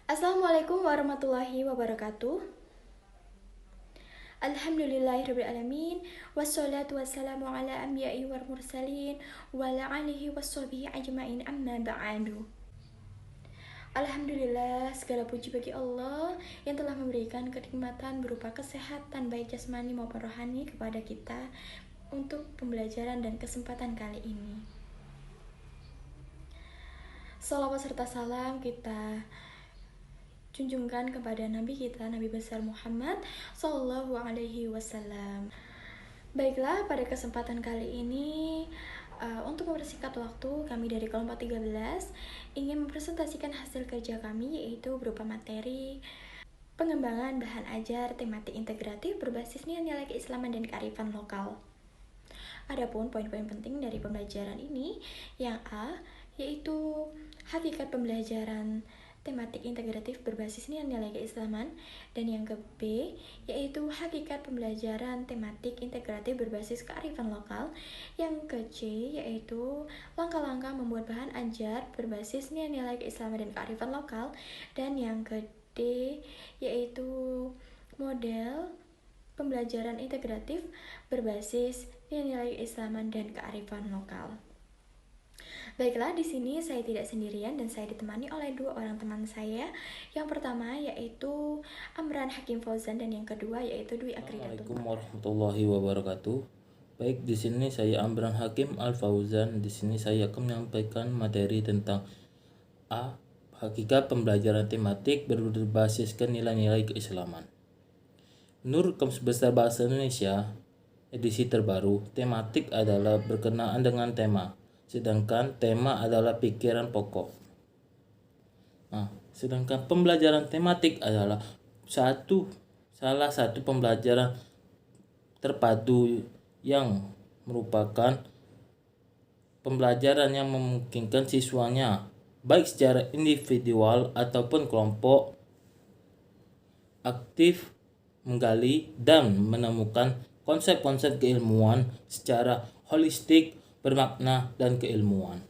Assalamualaikum warahmatullahi wabarakatuh. Alhamdulillahirrabbilalamin. Wassalatu wassalamu ala anbiya'i wal mursalin wa ala alihi wassohbihi ajma'in amma ba'du. Alhamdulillah, segala puji bagi Allah yang telah memberikan kenikmatan berupa kesehatan baik jasmani maupun rohani kepada kita untuk pembelajaran dan kesempatan kali ini. Salawat serta salam kita junjungkan kepada Nabi kita, Nabi besar Muhammad Sallallahu Alaihi Wasallam. Baiklah, pada kesempatan kali ini untuk mempersingkat waktu, kami dari kelompok 13 ingin mempresentasikan hasil kerja kami, yaitu berupa materi pengembangan bahan ajar tematik integratif berbasis nilai-nilai keislaman dan kearifan lokal. Adapun poin-poin penting dari pembelajaran ini, yang A, yaitu hakikat pembelajaran tematik integratif berbasis nilai-nilai keislaman, dan yang ke B, yaitu hakikat pembelajaran tematik integratif berbasis kearifan lokal, yang ke C, yaitu langkah-langkah membuat bahan ajar berbasis nilai-nilai keislaman dan kearifan lokal, dan yang ke D, yaitu model pembelajaran integratif berbasis nilai-nilai keislaman dan kearifan lokal. Baiklah, di sini saya tidak sendirian dan saya ditemani oleh dua orang teman saya. Yang pertama yaitu Amran Hakim Fauzan dan yang kedua yaitu Dwi Akridatullah. Assalamualaikum warahmatullahi wabarakatuh. Baik, di sini saya Amran Hakim Al Fauzan. Di sini saya akan menyampaikan materi tentang A. Hakikat pembelajaran tematik berbasiskan nilai-nilai keislaman. Menurut Kamus Besar Bahasa Indonesia edisi terbaru, tematik adalah berkenaan dengan tema, sedangkan tema adalah pikiran pokok. Sedangkan pembelajaran tematik adalah salah satu pembelajaran terpadu yang merupakan pembelajaran yang memungkinkan siswanya baik secara individual ataupun kelompok aktif menggali dan menemukan konsep-konsep keilmuan secara holistik, bermakna, dan keilmuan.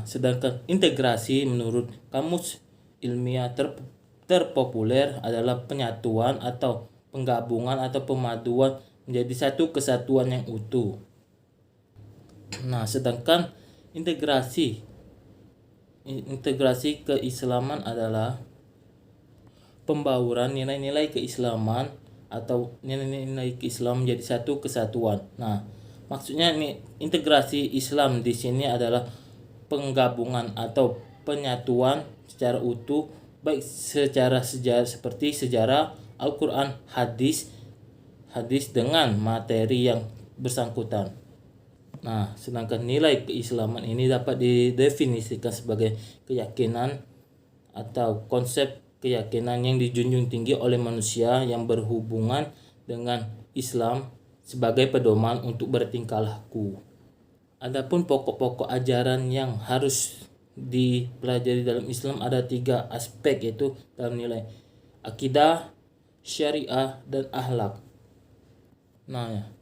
Sedangkan integrasi menurut kamus ilmiah terpopuler adalah penyatuan atau penggabungan atau pemaduan menjadi satu kesatuan yang utuh. Sedangkan integrasi keislaman adalah pembauran nilai-nilai keislaman atau nilai-nilai Islam menjadi satu kesatuan. Maksudnya integrasi Islam di sini adalah penggabungan atau penyatuan secara utuh baik secara sejarah seperti sejarah, Al-Qur'an, hadis dengan materi yang bersangkutan. Sedangkan nilai keislaman ini dapat didefinisikan sebagai keyakinan atau konsep keyakinan yang dijunjung tinggi oleh manusia yang berhubungan dengan Islam sebagai pedoman untuk bertingkah laku. Adapun pokok-pokok ajaran yang harus dipelajari dalam Islam ada 3 aspek, yaitu dalam nilai akidah, syariah, dan akhlak.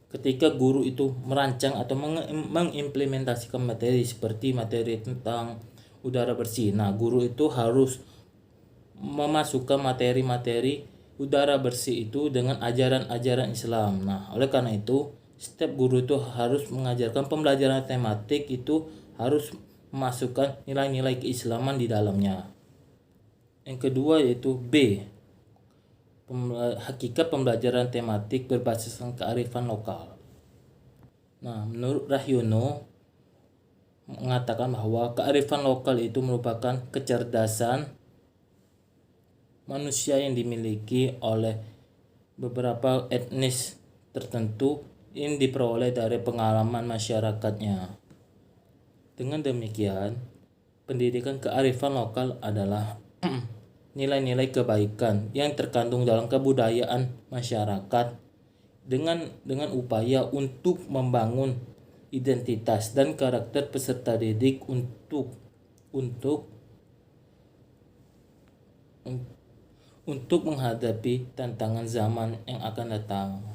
Ketika guru itu merancang atau mengimplementasikan materi seperti materi tentang udara bersih, guru itu harus memasukkan materi-materi udara bersih itu dengan ajaran-ajaran Islam. Oleh karena itu, setiap guru itu harus mengajarkan pembelajaran tematik itu harus memasukkan nilai-nilai keislaman di dalamnya. Yang kedua yaitu B. Hakikat pembelajaran tematik berbasis kearifan lokal. Menurut Rahyono mengatakan bahwa kearifan lokal itu merupakan kecerdasan manusia yang dimiliki oleh beberapa etnis tertentu yang diperoleh dari pengalaman masyarakatnya. Dengan demikian, pendidikan kearifan lokal adalah nilai-nilai kebaikan yang terkandung dalam kebudayaan masyarakat dengan upaya untuk membangun identitas dan karakter peserta didik untuk menghadapi tantangan zaman yang akan datang.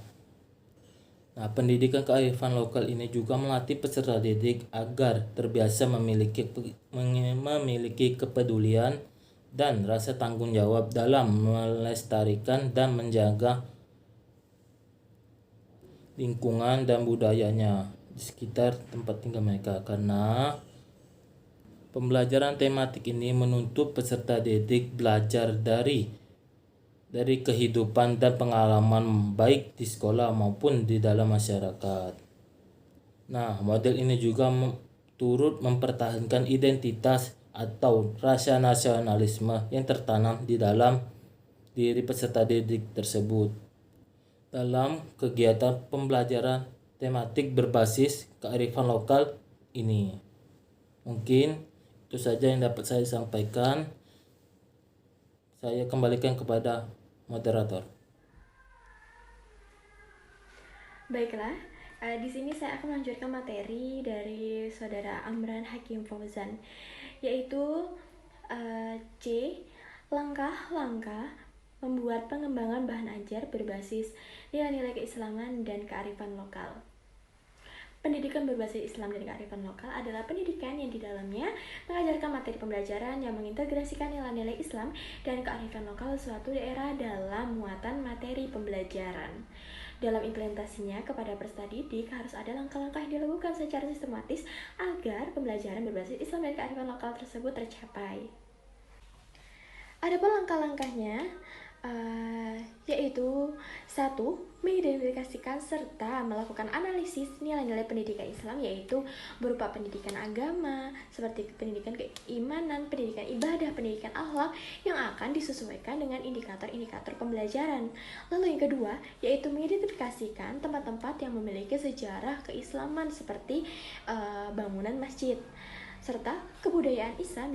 Pendidikan kearifan lokal ini juga melatih peserta didik agar terbiasa memiliki kepedulian dan rasa tanggung jawab dalam melestarikan dan menjaga lingkungan dan budayanya di sekitar tempat tinggal mereka. Karena pembelajaran tematik ini menuntut peserta didik belajar dari kehidupan dan pengalaman baik di sekolah maupun di dalam masyarakat. Nah, model ini juga turut mempertahankan identitas atau rasa nasionalisme yang tertanam di dalam diri peserta didik tersebut. Dalam kegiatan pembelajaran tematik berbasis kearifan lokal ini. Mungkin itu saja yang dapat saya sampaikan. Saya kembalikan kepada moderator. Baiklah, di sini saya akan melanjutkan materi dari Saudara Amran Hakim Fauzan, yaitu C. Langkah-langkah membuat pengembangan bahan ajar berbasis nilai-nilai keislaman dan kearifan lokal. Pendidikan berbasis Islam dan kearifan lokal adalah pendidikan yang di dalamnya mengajarkan materi pembelajaran yang mengintegrasikan nilai-nilai Islam dan kearifan lokal suatu daerah dalam muatan materi pembelajaran. Dalam implementasinya kepada peserta didik harus ada langkah-langkah yang dilakukan secara sistematis agar pembelajaran berbasis Islam dan kearifan lokal tersebut tercapai. Adapun langkah-langkahnya yaitu 1. Mengidentifikasikan serta melakukan analisis nilai-nilai pendidikan Islam, yaitu berupa pendidikan agama seperti pendidikan keimanan, pendidikan ibadah, pendidikan akhlak yang akan disesuaikan dengan indikator-indikator pembelajaran. Lalu yang kedua yaitu mengidentifikasikan tempat-tempat yang memiliki sejarah keislaman seperti bangunan masjid serta kebudayaan Islam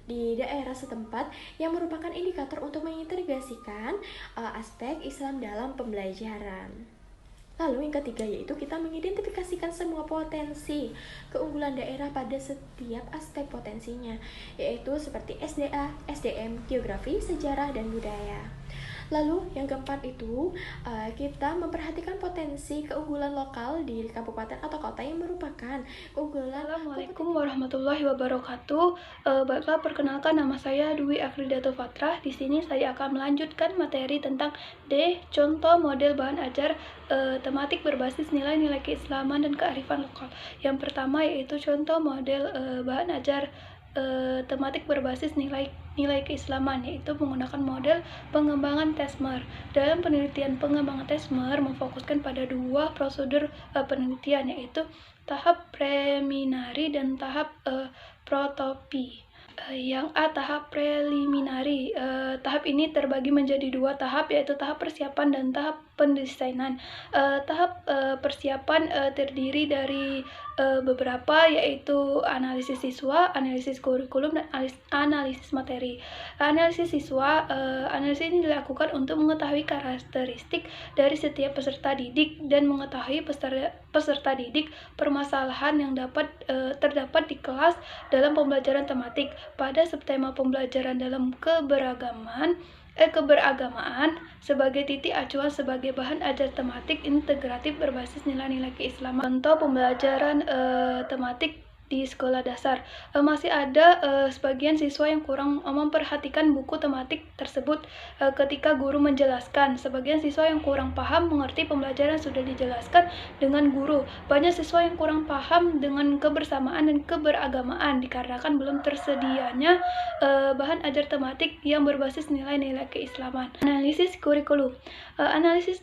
di daerah setempat yang merupakan indikator untuk mengintegrasikan aspek Islam dalam pembelajaran. Lalu yang ketiga yaitu kita mengidentifikasikan semua potensi keunggulan daerah pada setiap aspek potensinya, yaitu seperti SDA, SDM, geografi, sejarah, dan budaya. Lalu yang keempat itu kita memperhatikan potensi keunggulan lokal di kabupaten atau kota yang merupakan keunggulan. Assalamualaikum warahmatullahi wabarakatuh. Baiklah, perkenalkan nama saya Dwi Afridatul Fatrah. Di sini saya akan melanjutkan materi tentang D. Contoh model bahan ajar tematik berbasis nilai-nilai keislaman dan kearifan lokal. Yang pertama yaitu contoh model bahan ajar tematik berbasis nilai keislaman, yaitu menggunakan model pengembangan Tesmer. Dalam penelitian pengembangan Tesmer memfokuskan pada dua prosedur penelitian, yaitu tahap preliminari dan tahap prototipi. Yang A, tahap preliminari. Tahap ini terbagi menjadi dua tahap, yaitu tahap persiapan dan tahap pendesainan. Tahap persiapan terdiri dari beberapa, yaitu analisis siswa, analisis kurikulum, dan analisis materi. Analisis siswa, analisis ini dilakukan untuk mengetahui karakteristik dari setiap peserta didik dan mengetahui peserta didik permasalahan yang terdapat di kelas dalam pembelajaran tematik pada subtema pembelajaran dalam keberagamaan sebagai titik acuan sebagai bahan ajar tematik integratif berbasis nilai-nilai keislaman. Contoh pembelajaran tematik di sekolah dasar. Masih ada sebagian siswa yang kurang memperhatikan buku tematik tersebut ketika guru menjelaskan. Sebagian siswa yang kurang paham mengerti pembelajaran sudah dijelaskan dengan guru. Banyak siswa yang kurang paham dengan kebersamaan dan keberagamaan dikarenakan belum tersedianya bahan ajar tematik yang berbasis nilai-nilai keislaman. Analisis kurikulum. Analisis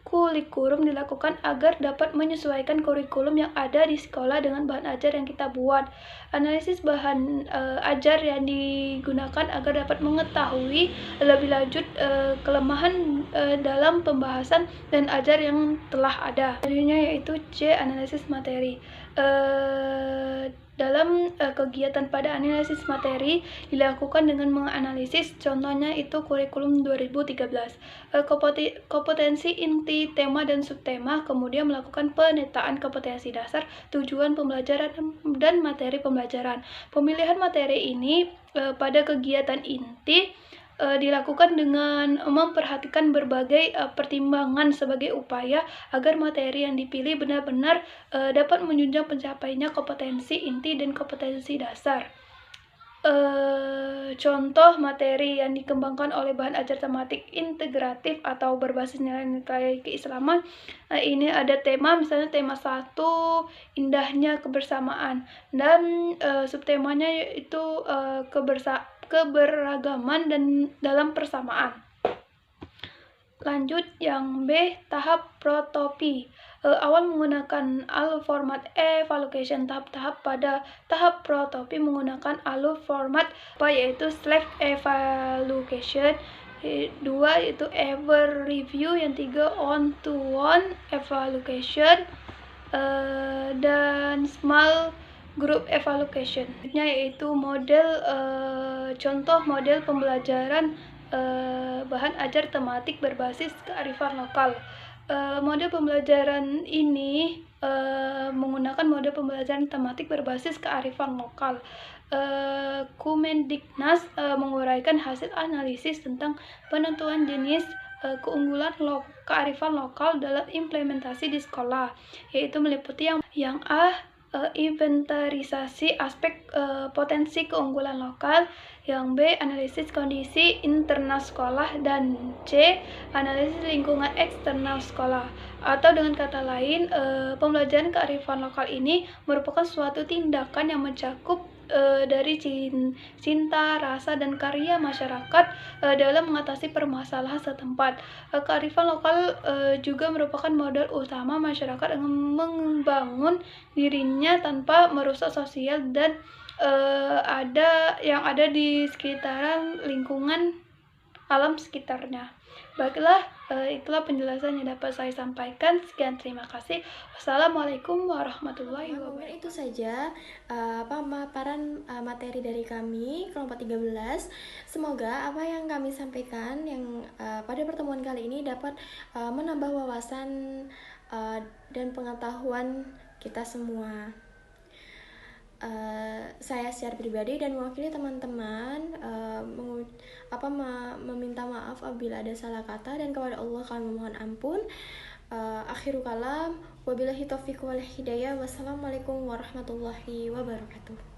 kurikulum dilakukan agar dapat menyesuaikan kurikulum yang ada di sekolah dengan bahan ajar yang kita buat. Analisis bahan ajar yang digunakan agar dapat mengetahui lebih lanjut kelemahan dalam pembahasan dan ajar yang telah ada. Materinya yaitu C. Analisis materi. Dalam kegiatan pada analisis materi dilakukan dengan menganalisis, contohnya itu kurikulum 2013, kompetensi inti, tema, dan subtema, kemudian melakukan pemetaan kompetensi dasar, tujuan pembelajaran, dan materi pembelajaran. Pemilihan materi ini pada kegiatan inti dilakukan dengan memperhatikan berbagai pertimbangan sebagai upaya agar materi yang dipilih benar-benar dapat menunjang pencapaiannya kompetensi inti dan kompetensi dasar. contoh materi yang dikembangkan oleh bahan ajar tematik integratif atau berbasis nilai-nilai keislaman. Ini ada tema, misalnya tema 1, indahnya kebersamaan, dan subtemanya yaitu keberagaman dan dalam persamaan. Lanjut yang B, tahap protopi. Awal menggunakan ALU format evaluation. Tahap-tahap pada tahap protopi menggunakan ALU format yaitu self evaluation, 2 yaitu ever review, yang 3 on to one evaluation, dan small group evaluation. Yaitu model contoh model pembelajaran bahan ajar tematik berbasis kearifan lokal. Model pembelajaran ini menggunakan model pembelajaran tematik berbasis kearifan lokal. Kemendiknas menguraikan hasil analisis tentang penentuan jenis keunggulan kearifan lokal dalam implementasi di sekolah, yaitu meliputi yang A, inventarisasi aspek potensi keunggulan lokal, yang B, analisis kondisi internal sekolah, dan C, analisis lingkungan eksternal sekolah. Atau dengan kata lain, pembelajaran kearifan lokal ini merupakan suatu tindakan yang mencakup dari cinta, rasa, dan karya masyarakat dalam mengatasi permasalahan setempat. Kearifan lokal juga merupakan modal utama masyarakat membangun dirinya tanpa merusak sosial dan ada di sekitaran lingkungan alam sekitarnya. Baiklah, itulah penjelasan yang dapat saya sampaikan. Sekian, terima kasih. Wassalamualaikum warahmatullahi Mungkin wabarakatuh. itu saja pemaparan materi dari kami kelompok 13. Semoga apa yang kami sampaikan yang pada pertemuan kali ini dapat menambah wawasan dan pengetahuan kita semua. Saya secara pribadi dan mewakili teman-teman meminta maaf apabila ada salah kata, dan kepada Allah kami memohon ampun. Akhirul kalam, wabillahi taufiq wal hidayah. Wassalamualaikum warahmatullahi wabarakatuh.